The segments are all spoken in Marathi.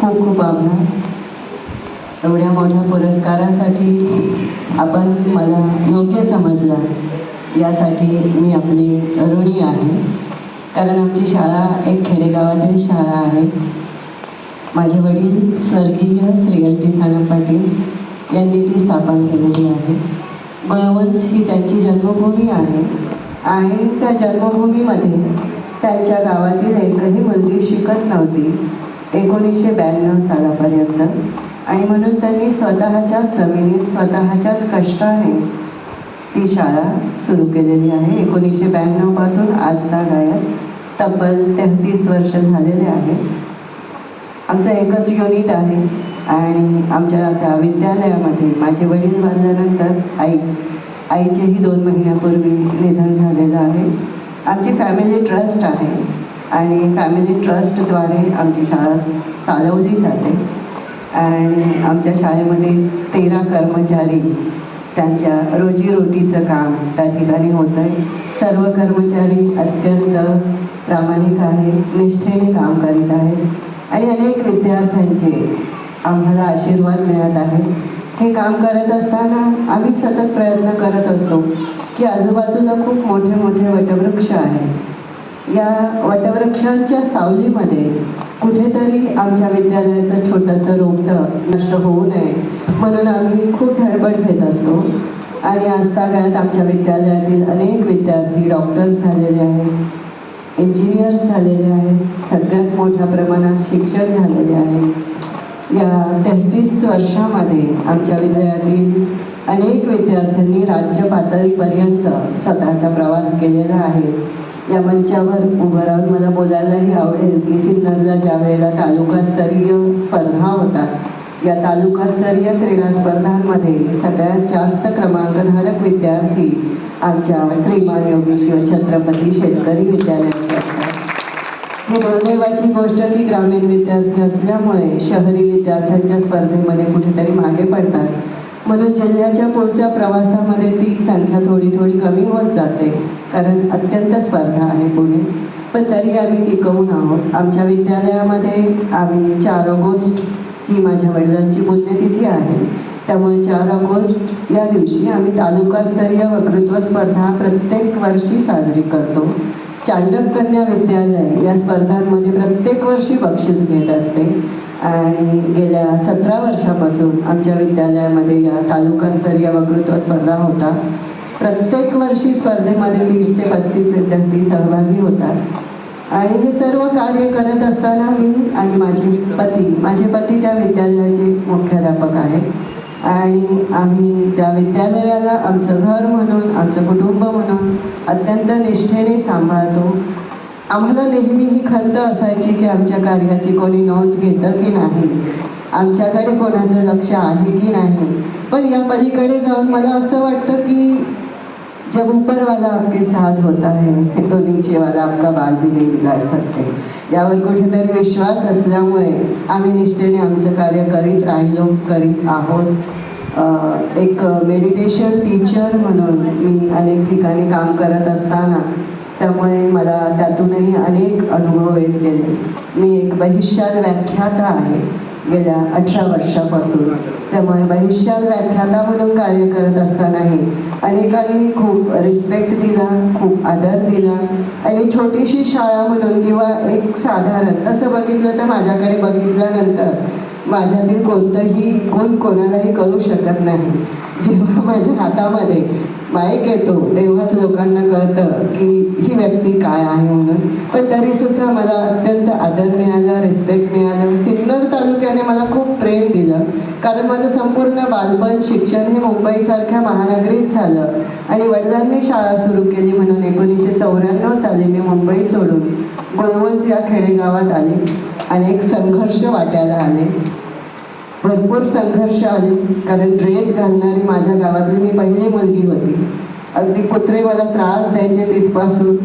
खूप खूप आभार. एवढ्या मोठ्या पुरस्कारासाठी आपण मला योग्य समजला यासाठी मी आपली ऋणी आहे. कारण आमची शाळा एक खेडेगावातील शाळा आहे. माझे वडील स्वर्गीय श्री एल टी सानप पाटील यांनी ती स्थापन केलेली आहे. बळवंच ही त्यांची जन्मभूमी आहे आणि त्या जन्मभूमीमध्ये त्यांच्या गावातील एकही मुलगी शिकत नव्हती 1992 सालापर्यंत. आणि म्हणून त्यांनी स्वतःच्याच जमिनीत स्वतःच्याच कष्टाने ती शाळा सुरू केलेली आहे. 1992 पासून आजतागायत तब्बल 33 वर्ष झालेले आहे. आमचं एकच युनिट आहे आणि आमच्या त्या विद्यालयामध्ये माझे वडील वारल्यानंतर आईचेही 2 महिन्यापूर्वी निधन झालेलं आहे. आमची फॅमिली ट्रस्ट आहे आणि फॅमिली ट्रस्टद्वारे आमची शाळा चालवली जाते. आणि आमच्या शाळेमध्ये 13 कर्मचारी त्यांच्या रोजीरोटीचं काम त्या ठिकाणी होतं आहे. सर्व कर्मचारी अत्यंत प्रामाणिक आहे, निष्ठेने काम करीत आहेत आणि अनेक विद्यार्थ्यांचे आम्हाला आशीर्वाद मिळत आहे. हे काम करत असताना आम्ही सतत प्रयत्न करत असतो की आजूबाजूला खूप मोठे मोठे वटवृक्ष आहेत. या वटवृक्षांच्या सावलीमध्ये कुठेतरी आमच्या विद्यालयाचं छोटंसं रोपटं नष्ट होऊ नये म्हणून आम्ही खूप धडपड घेत असतो. आणि आजतागायत आमच्या विद्यालयातील अनेक विद्यार्थी डॉक्टर्स झालेले आहेत, इंजिनियर्स झालेले आहेत, सगळ्यात मोठ्या प्रमाणात शिक्षक झालेले आहेत. या 33 वर्षामध्ये आमच्या विद्यालयातील अनेक विद्यार्थ्यांनी राज्य पातळीपर्यंत स्वतःचा प्रवास केलेला आहे. या मंचावर उभं राहून मला बोलायलाही आवडेल की सिन्नरला ज्या वेळेला तालुकास्तरीय स्पर्धा होतात, या तालुकास्तरीय क्रीडा स्पर्धांमध्ये सगळ्यात जास्त क्रमांकधारक विद्यार्थी आमच्या श्रीमान योगी शिव छत्रपती शेतकरी विद्यालयाचे असतात. ही दुर्दैवाची गोष्ट की ग्रामीण विद्यार्थी असल्यामुळे शहरी विद्यार्थ्यांच्या स्पर्धेमध्ये कुठेतरी मागे पडतात. म्हणून जिल्ह्याच्या पुढच्या प्रवासामध्ये ती संख्या थोडी कमी होत जाते कारण अत्यंत स्पर्धा आहे पुढे. पण तरी आम्ही टिकवून आहोत. आमच्या विद्यालयामध्ये आम्ही 4 ऑगस्ट ही माझ्या वडिलांची पुण्यतिथी आहे. त्यामुळे 4 ऑगस्ट या दिवशी आम्ही तालुकास्तरीय वक्तृत्व स्पर्धा प्रत्येक वर्षी साजरी करतो. चांडक कन्या विद्यालय या स्पर्धांमध्ये प्रत्येक वर्षी बक्षीस घेत असते आणि गेल्या 17 वर्षापासून आमच्या विद्यालयामध्ये या तालुकास्तरीय वक्तृत्व स्पर्धा होतात. प्रत्येक वर्षी स्पर्धेमध्ये 30 ते 35 विद्यार्थी सहभागी होतात आणि हे सर्व कार्य करत असताना मी आणि माझे पती त्या विद्यालयाचे मुख्याध्यापक आहेत आणि आम्ही त्या विद्यालयाला आमचं घर म्हणून, आमचं कुटुंब म्हणून अत्यंत निष्ठेने सांभाळतो. आम्हाला नेहमी ही खंत असायची की आमच्या कार्याची कोणी नोंद घेतं की नाही, आमच्याकडे कोणाचं लक्ष आहे की नाही. पण या पलीकडे जाऊन मला असं वाटतं की जब ऊपर वाला आपके साथ होता है तो नीचे वाला आपका बाल भी नहीं बिगाड़ सकते, यावर कुठेतरी विश्वास असल्यामुळे आम्ही निष्ठेने आमचं कार्य करीत आहोत. एक मेडिटेशन टीचर म्हणून मी अनेक ठिकाणी काम करत असताना त्यामुळे मला त्यातूनही अनेक अनुभव येत गेले. मी एक बहिष्याल व्याख्याता आहे गेल्या 18 वर्षापासून. त्यामुळे बहिष्याल व्याख्याता म्हणून कार्य करत असतानाही अनेकांनी खूप रिस्पेक्ट दिला, खूप आदर दिला आणि छोटीशी शाळा म्हणून किंवा एक साधारण तसं बघितलं तर माझ्याकडे बघितल्यानंतर माझ्यातील कोण कोणालाही कळू शकत नाही. जेव्हा माझ्या हातामध्ये माईक येतो तेव्हाच लोकांना कळतं की ही व्यक्ती काय आहे म्हणून. पण तरीसुद्धा मला अत्यंत आदर मिळाला, रिस्पेक्ट मिळालं. सिन्नर तालुक्याने मला खूप प्रेम दिलं कारण माझं संपूर्ण बालपण शिक्षण हे मुंबईसारख्या महानगरीत झालं आणि वडिलांनी शाळा सुरू केली म्हणून 1994 साली मी मुंबई सोडून बळवंच या खेडेगावात आले. अनेक संघर्ष वाट्याला आले, भरपूर संघर्ष आले कारण ड्रेस घालणारी माझ्या गावातली मी पहिली मुलगी होती. अगदी कुत्रे मला त्रास द्यायचे तिथपासून.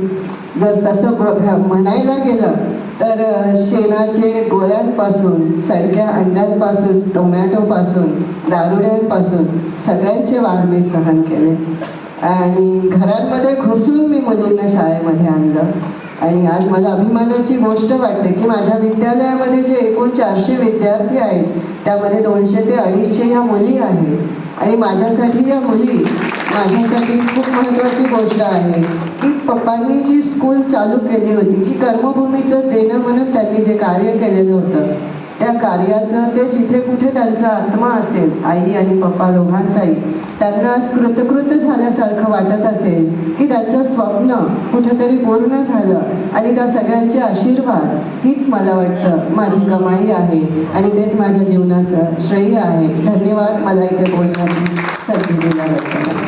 जर तसं म्हणायला गेलं तर शेणाचे गोळ्यांपासून, सडक्या अंड्यांपासून, टोमॅटोपासून, दारुड्यांपासून सगळ्यांचे वार मी सहन केले आणि घरांमध्ये घुसून मी मुलींना शाळेमध्ये आणलं आणि आज मला अभिमानाची गोष्ट वाटते की माझ्या विद्यालयामध्ये जे एकूण 400 विद्यार्थी आहेत त्यामध्ये 200 ते 250 ह्या मुली आहेत आणि माझ्यासाठी या मुली माझ्यासाठी खूप महत्त्वाची गोष्ट आहे की पप्पांनी जी स्कूल चालू केली होती की कर्मभूमीचं देणं म्हणून त्यांनी जे कार्य केलेलं होतं त्या कार्याचं ते जिथे कुठे त्यांचा आत्मा असेल आई आणि पप्पा दोघांचाही त्यांना आज कृतकृत झाल्यासारखं वाटत असेल की त्यांचं स्वप्न कुठेतरी पूर्ण झालं आणि त्या सगळ्यांचे आशीर्वाद हीच मला वाटतं माझी कमाई आहे आणि तेच माझ्या जीवनाचं श्रेय आहे. धन्यवाद मला इथे बोलण्याची संधी दिल्याबद्दल.